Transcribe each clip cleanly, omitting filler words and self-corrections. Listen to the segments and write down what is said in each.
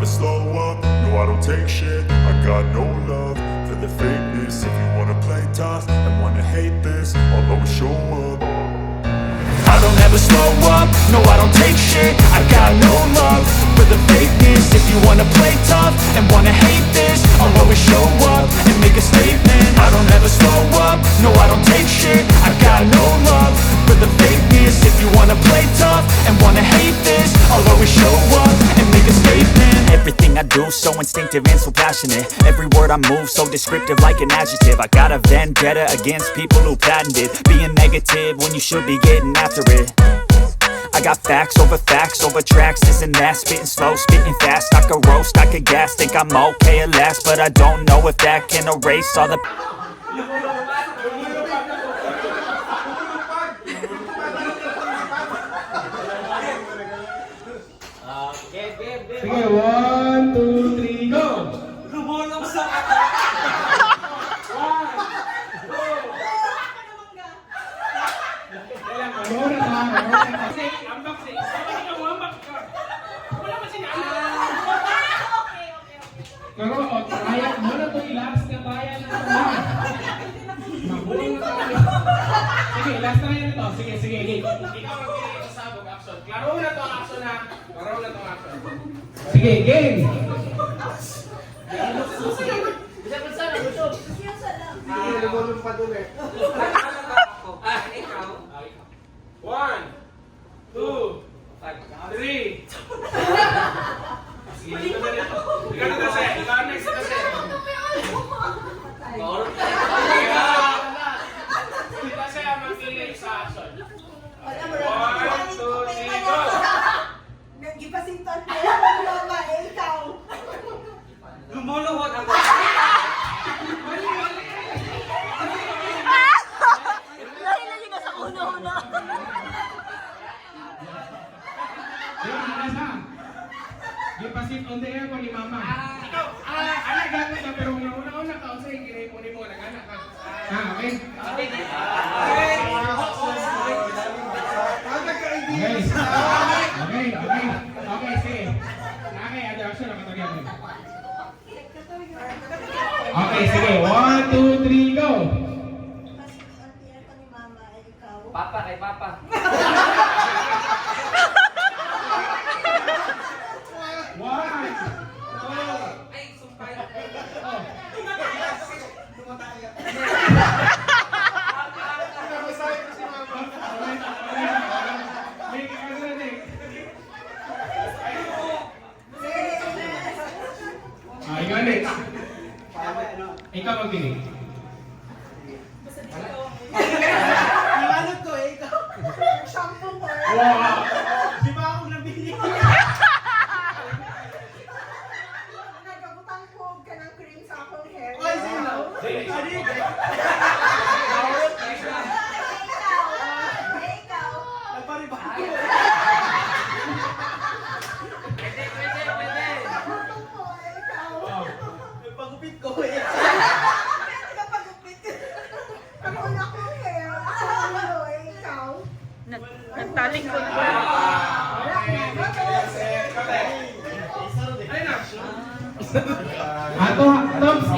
slow up, no I don't take shit. I got no love for the fakeness. If you wanna play tough and wanna hate this, I'll always show up. I don't ever slow up, no I don't take shit. I got no love for the fakeness. If you wanna play tough and wanna hate this, I'll always show up and make a statement. I don't ever slow up, no I don't take shit. I got no love for the fakeness. If you wanna play tough and wanna hate this, I'll always show up and make a statement. Everything I do so instinctive and so passionate. Every word I move so descriptive like an adjective. I got a vendetta against people who patented being negative when you should be getting after it. I got facts over tracks, this and that. Spitting slow, spitting fast. I could roast, I could gas. Think I'm okay at last, but I don't know if that can erase all the... Sige, 1, 2, 3, go! Lumulong sa Pero, kaya mo na ito i-last na bayan na ito. Mabuling na tayo. Sige, last na rin ito. Sige. Ikaw ang pasabog action. Klaro na ito ang action ha. Sige, game! lumulong pa dun eh. Ikaw. 1, 2, 3. Sige, dito na dito. Ikaw na kasi. Ikaw next kasi. Kasi ang mag-delay sa action. 1, 2, 3, go! Nag-ipasintan ko yung mama, ikaw. Lumuluhod ako. Lahi-lahi ka sa uno-uno. Gipasit on the air ko ni mama. Ikaw, anak gano'n ka pero una ka kasi kinay mo ni mo nag-anak ka. Okay? Okay, sige. Okay, ada action na katagyan mo. Okay, sige. 1, 2, 3, go! Papa kay Papa. Ay, sumpay. Ikaw next. Ikaw magdinig. Iwanag ko eh, ikaw. Shampoo ko. Wow! Di ba ako nabili? Nagabutang ko ka ng cream sa akong hair. Ay, sino? Ikaw. Nagpariba. Nagabutang ko, ikaw. Nagpagupit ko eh. Nagapagupit. Ako na akong hair. Ako, ikaw. Nagtalikod ko. Toms,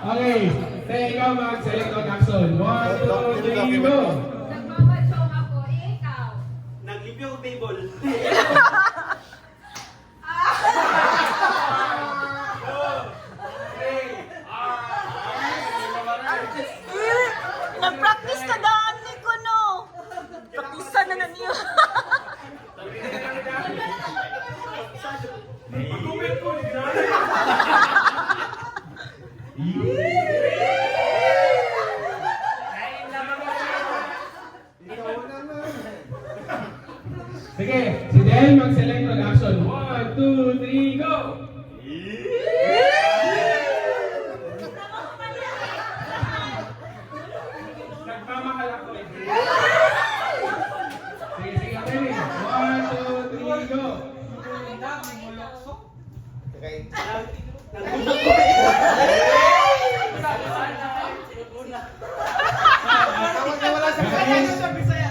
Okay, say ikaw mag-select on action. 1, 2, 3, go! Nagmamatsong ako, ikaw. Naglipyo ko table. Nag-practice ka daan ni ko, no? Practice na na niyo. Pag-comment ko, sige, si Del mag-select on action. 1, 2, 3, go! Nagmamahal ako eh. Sige, ready? 1, 2, 3, go! Wala sa kanya sa Bisaya.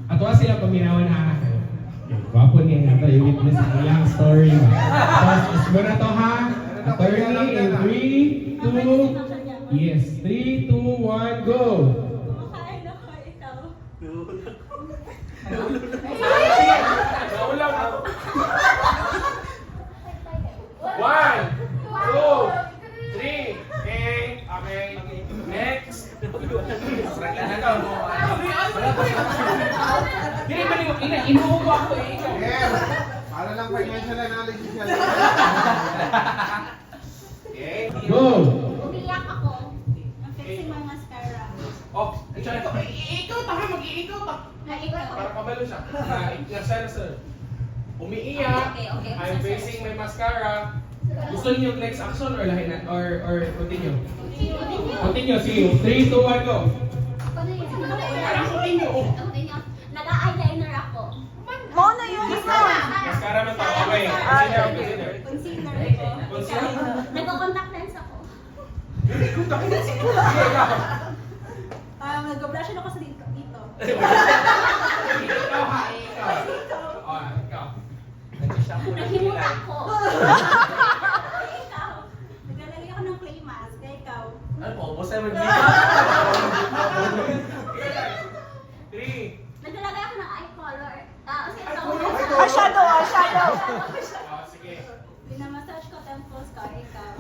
I niya nga to, i-witness ang ilang story. So, muna to ha. Attorney in 3, 2, yes, 3, 2, 1, go! Kumakain ako, ikaw. Naulang ako. 1, 2, 3, okay, next. Sarang na to. Hindi, maliwag, inuubo ako eh, ikaw. Yes. Para lang financial analysis yan. Okay, go! Umiyak ako. I'm fixing my mascara. Oh, ito, ikaw ta ha, mag-iikaw ta. Para kabalo siya. Nasa. Umiiyak. Okay. I'm facing my mascara. Gusto niyo next action or lahi na or continue? Continue, sige. 3, 2, 1, go. Parang continue. Nag-eyeliner ako. Mo na yung isa. Mascara man to. Okay. Consider, consider. Concealer ako. Consider. Nagko-contact lens ako. Sige, ikaw. Nag-blush ako sa dito. Ikaw ha, ikaw. Oh, ikaw. Naghimuta ako. Ikaw. Naglalagay ako ng clay mask. Ikaw. Ano po? Basta mo 3. Naglalagay ako ng eye color. Kasi ito. Eyeshadow, eyeshadow. Oh, sige. Pinamassage ko temples ko. Ikaw.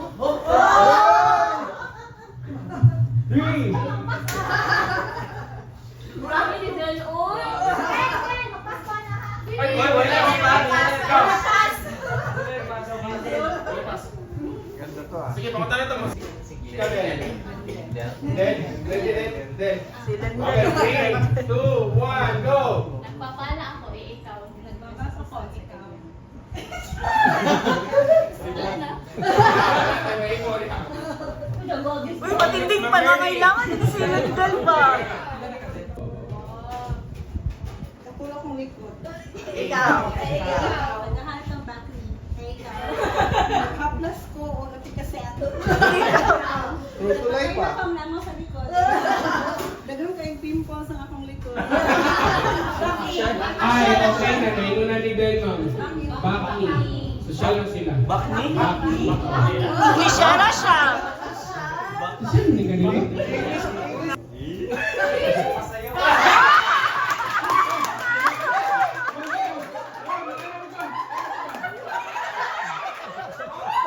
3. Grabe ni Del. Uy! Ken, magpasko na ha. Ay, wala. Ikaw. Ganda to ah. Sige, pakita na ito mo. Ikaw din. Then. Okay, 3, 2, 1, go! Nagpapala ako ikaw. Nagbabasa ko, ikaw. Wala na. Uy, matinding pa na kailangan. Si Lindel ba? Napulo kong likod. Ikaw. Naghahanap ng backlead. Ikaw. Nag-haplas ko o napikaset. Tutuloy pa. Nagpapang namo sa likod. Dagang kayong pimples ang akong likod. Ay, okay na. Naino na ni Del, ma'am. Bakni. Social lang sila. Bakni? Bakni. Siya na siya. Siya hindi ka nila.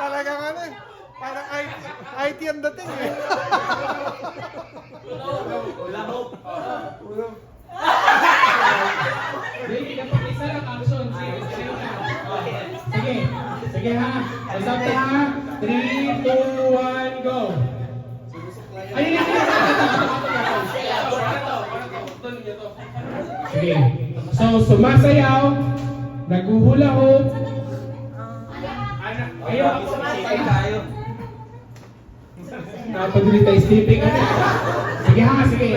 Talagang ano eh. Parang IT ang dating eh. Ulahok. Ulahok. Hindi, dapat isa lang action. Sige, sige ha. Usap na ha. 3, 2, 1, go! Ay, sige. So, sumasayaw, naguhula-hop. Ayaw ako sumasayaw tayo. Napaduli tayo sleeping. Sige ha, sige.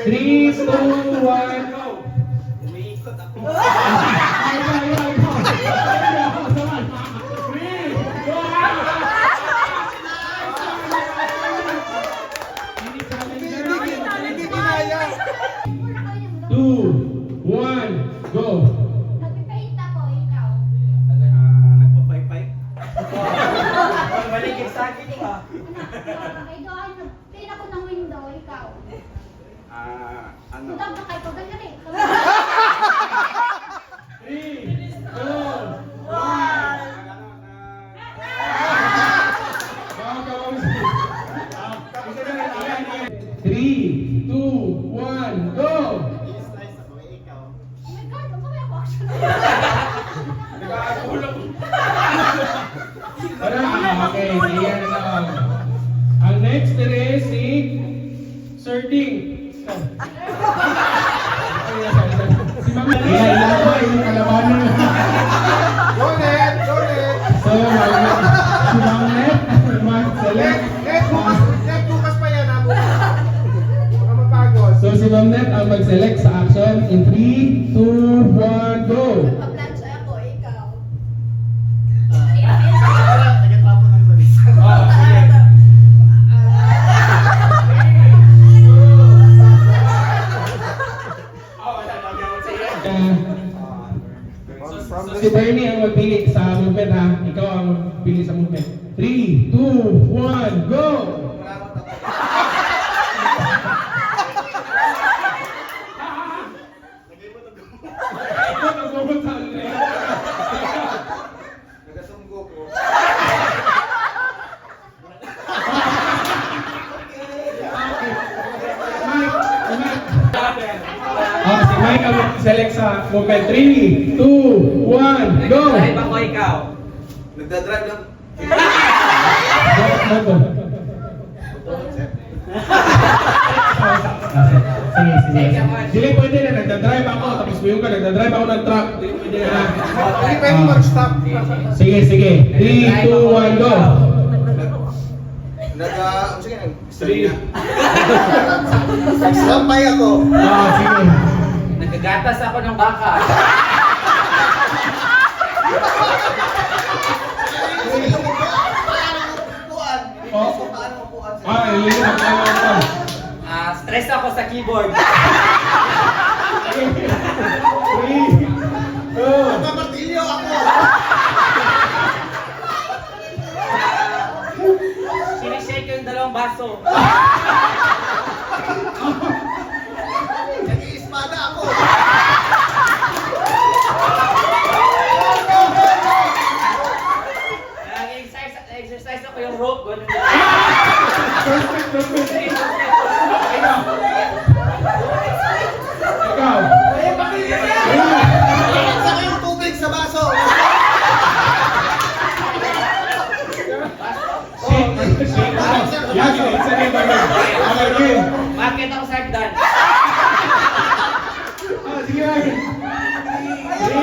3, 2, 1, go! Umiikot ako. Hindi kinaya. 2, 1, go! Nagpipaint ako, ikaw. Nagpapaypay. Maligid sa akin pa. Ikaw, paint ako ng window, ikaw. Ano? Mudag na kayo, ganyan eh. 3, 2, 3, 2, 1, go! Oh my God, ang kami ako action. Okay, yan lang. Ang next is si Sir Ding. Si Ma'am Net. Ilan po yung kalabanan. Donet! Donet! So, si Ma'am Net, mag-select. Net, bukas pa yan ha. Baka mapagod. So, si Ma'am Net ang mag-select sa action in 3, 2, 1, go! Pag-lunch ako, ikaw. Tagatapon ng balis. Oh, sige. Si Bernie ang magpili sa movement ha. Ikaw ang magpili sa movement. 3, 2, 1, go! Nagasunggo ko. Si Mike ang select sa movement. 3, 2, 1, go! Ay, bako ikaw. Nagdadrive lang. Moto. Sige, sige. Dili pwede na, nagdadrive ako, tapos buyo ka, nagdadrive ako ng truck. Dili pwede na. Hindi pwede mag-stop. Sige, sige. 3, 2, 1, go! Sige, nag-stampay ako. Sige. Nagagatas ako ng baka. Ililin ako. Stress ako sa keyboard. 3, 2, Nagpapartilyo ako. Sinishake ko yung dalawang baso. Nag-iispada ako. Exercise ako yung rope. Ganun din. Ikaw. Saka yung tubig sa baso. Yan, it's a game by game. Okay, game. Bakit ako sa hagdan? Sige, Ryan. 3,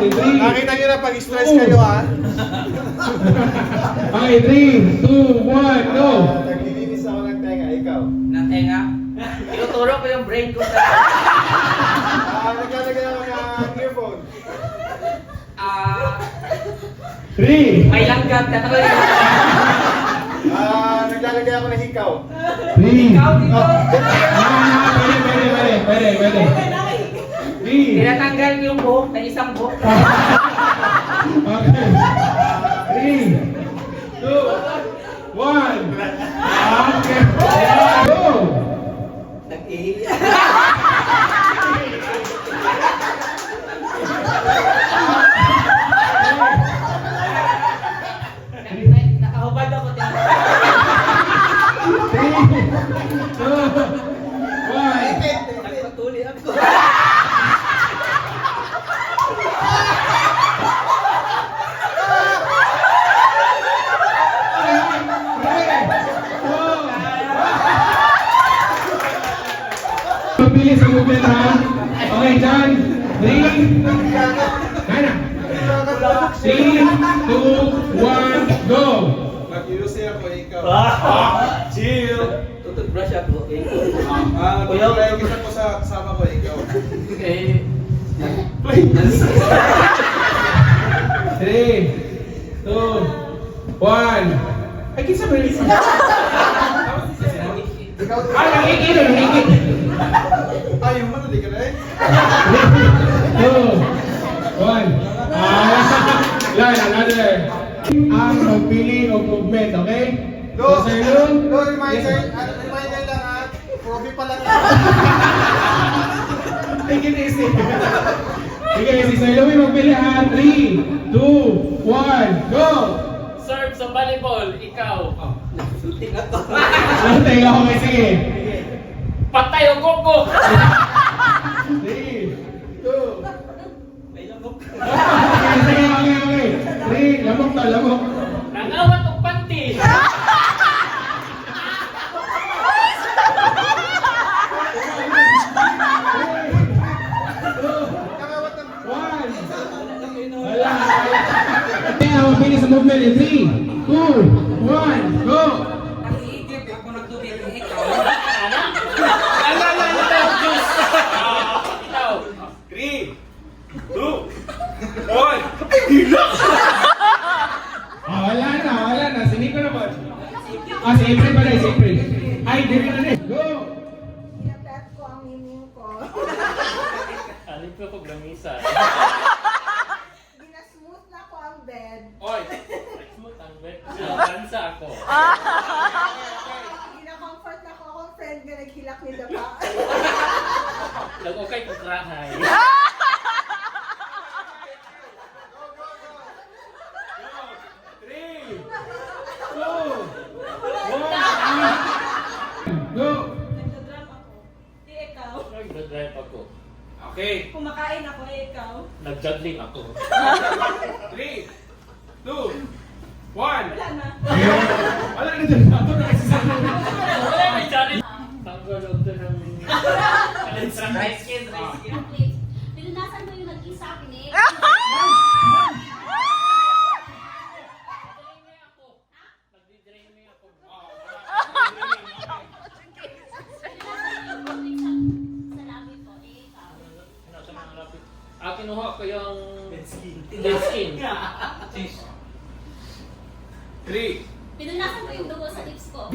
2, 1. Nakita niyo na pag-stress kayo ha. Okay, 3, 2, 1, go! Naglilinis ako ng tenga, ikaw. Ng tenga? Tinuturo ko yung brain ko sa... Naglalagay ako ng earphone. 3, May langgam. Tatawin ko. Naglalagay ako ng hikaw. 3. Ikaw dito. Pwede. 3. Tinatanggal yung buhok na isang buhok. Okay. 3, 2, 1. Okay. Go! Nag-ihi. Nakahubad ako. 3, 2, 1. Nagpatuli ako. Pagpili sa movement ha. Okay, dyan. 3. Nana. 3, 2, 1, go! Mag-iusi ako, ikaw. Chill. Tututbrush ako. Mag-iusi ako sa kasama ko, ikaw. Eh. 3, 2, 1. Ay, kinsa ba rin? Ikaw, Nangikita. yung ano, di ka na eh. 2, 1. Yan, another. Ang magpili o movement, okay? No, So, sir, no, reminder lang ha. Profi pa lang yan. take it easy. Sige, si Sir Louie magpili ha. 3, 2, 1, go! Serve sa volleyball, ikaw. Shooting ako. Lantay ako may sige. Patay ang koko. 3, 2, May lamok. Okay. 3, lamok to, lamok. Nangawat ang panty. Wala. Kaya mapili sa movement in 3, 2, 1, go! Ang iigip ako nagtubig ikaw. Ano? Juice. Ikaw. 3, 2, 1. Wala na. Sini ko naman. Si April pala, si April. Ay, dito na rin. Go! Pinapet ko pamiming ko. Alin ko kog lamisa. Ginasmooth na ko ang bed. Oy! Smooth ang bet. Kansa ako. Gina-comfort na ko akong friend nga naghilak ni Dapa. Nag-okay ko trahay. Go! Nagdadrop ako. Ikaw. Nag-drive ako. Okay. Kumakain ako, ikaw. Nag-juggling ako. 3, 2, 1. Wala na. Wala na dyan. Ako na kasi sa Wala may challenge. Tanggalog to ng... Rice skin. Pinunasan mo yung nag-isa akin eh. Nag-drain me ako. Sa labi po, eh, ikaw. Nasa mga lapit. Kinuha ko yung... Dead skin. 3. Pinunasan mo yung dugo sa lips ko.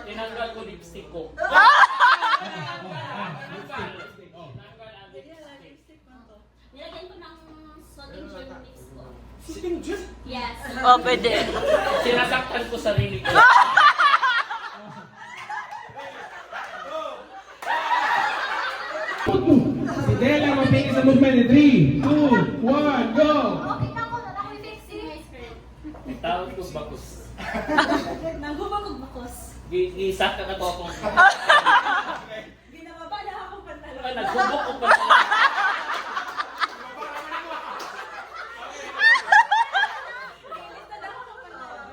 Tinanggal ko lipstick ko. Nilagyan ko ng sodium gel yung lips ko. Sitting just. Yes. Oh, pwede. Sinasaktan ko sarili ko. Si Dela mapili sa movement. 3, 2, 1, go! Okay na ako, na ako i-fixing. Tawag ko bakus. Nanggubag og bakos. Gisak ka na to akong... Ginababa na akong pantalon. Naghubok ko pa sa... Nilista na ako ng pantalon.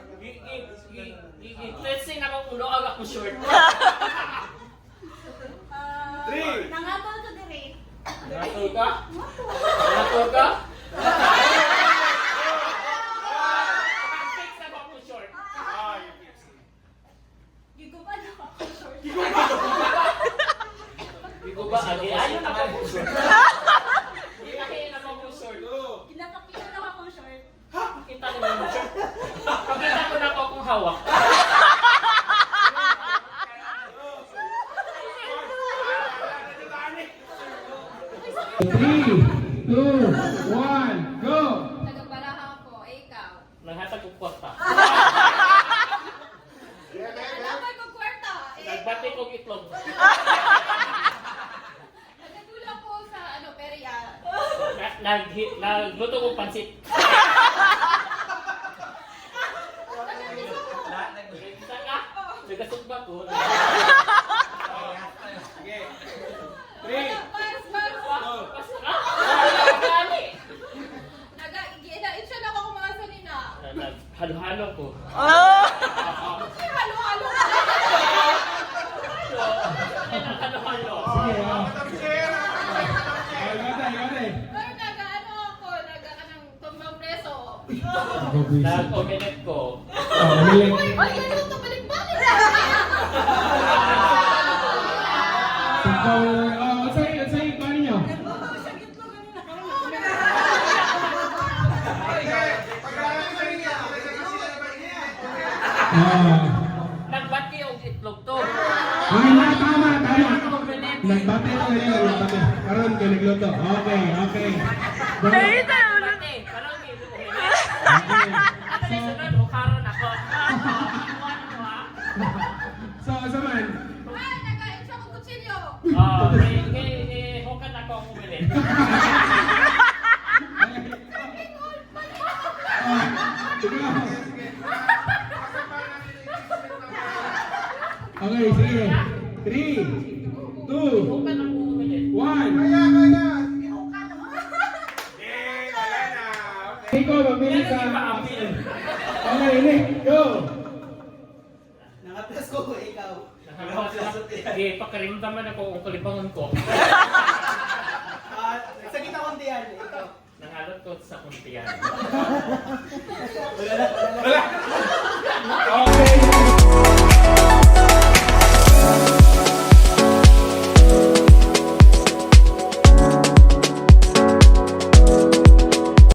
Dressing ako ulo, agak ko short. Nangatol ko dire. Nakatol ka? Nakatol ka? Fix na ba ako short? Giguban na ako short. Hindi ko ba? Ayaw na ba ako short? Hindi na ba ako short? Kinakapitan na akong short. Pakita ko na ako short. Pakita ko na ako kung hawak. Three, 2, 1, go! Nagabaraha ako, ikaw. Nanghatag ko kwarta. Nagabay ko kwarta. Nagbati ko itlog. Nagdula ko sa perya. Nagluto ko pansit. Isa ka? Nagasugba ko. Sige. 3, Basta ka? Nagani. Nag-i-itsa na ako mga sanina. Naghalo-halo ko. Halo-halo. Naghalo-halo. sige, Ikaw Pero nag-ano ako, nag-anong tumbang preso. Nag-omelette ko. Uy, naluto balik-balik. Sa'yo, paano nyo? Nagbati yung itlog to. Tama. Nagbate na ngayon, nagbate. Karoon kayo nagluto. Okay. Go. Nagbati. Parang may omelette. At least sunod, ukaron ako. So man. Nag-itsa ko kutsilyo. Hukan ako ang omelette. Okay, sige. 3, 2, Hukan ako ang omelette. 1. Ikaw, mamili Yan sa... ang ipa-appeal. Okay, Nick, go! Nakatas ko ikaw. Sige, pakarimdaman ako kung kalibangon ko. Sa kita konti yan, ikaw. Nangalot ko sa kuntiyan. Okay.